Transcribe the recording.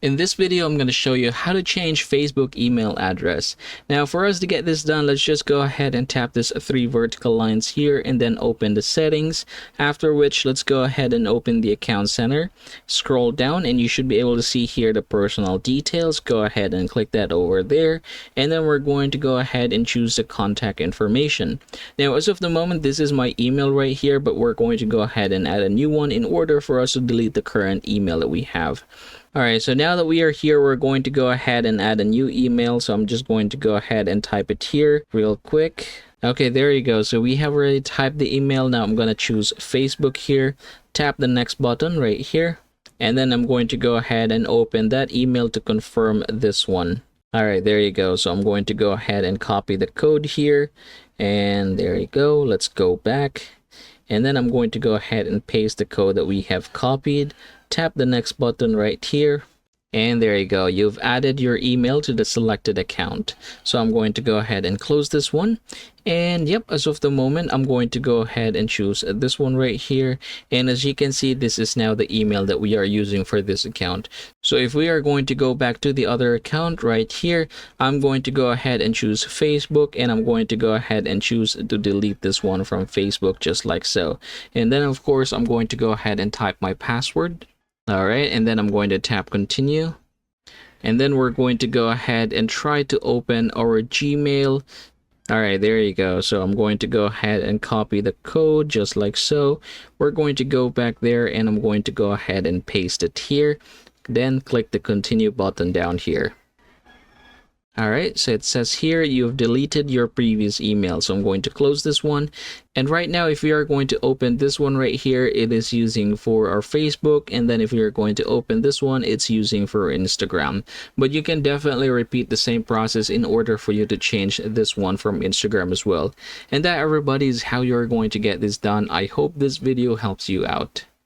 In this video, I'm going to show you how to change Facebook email address. Now, for us to get this done, let's just go ahead and tap this three vertical lines here and then open the settings. After which, let's go ahead and open the account center. Scroll down and you should be able to see here the personal details. Go ahead and click that over there. And then we're going to go ahead and choose the contact information. Now, as of the moment, this is my email right here, but we're going to go ahead and add a new one in order for us to delete the current email that we have. Alright, so now that we are here, we're going to go ahead and add a new email. So I'm just going to go ahead and type it here real quick. Okay, there you go. So we have already typed the email. Now I'm going to choose Facebook here. Tap the next button right here. And then I'm going to go ahead and open that email to confirm this one. Alright, there you go. So I'm going to go ahead and copy the code here. And there you go. Let's go back. And then I'm going to go ahead and paste the code that we have copied. Tap the next button right here. And there you go. You've added your email to the selected account. So I'm going to go ahead and close this one. And yep, as of the moment, I'm going to go ahead and choose this one right here. And as you can see, this is now the email that we are using for this account. So if we are going to go back to the other account right here, I'm going to go ahead and choose Facebook, and I'm going to go ahead and choose to delete this one from Facebook just like so. And then of course, I'm going to go ahead and type my password. All right, and then I'm going to tap continue. And then we're going to go ahead and try to open our Gmail. All right, there you go. So I'm going to go ahead and copy the code just like so. We're going to go back there and I'm going to go ahead and paste it here. Then click the continue button down here. Alright, so it says here you've deleted your previous email. So I'm going to close this one. And right now, if we are going to open this one right here, it is using for our Facebook. And then if we are going to open this one, it's using for Instagram. But you can definitely repeat the same process in order for you to change this one from Instagram as well. And that, everybody, is how you're going to get this done. I hope this video helps you out.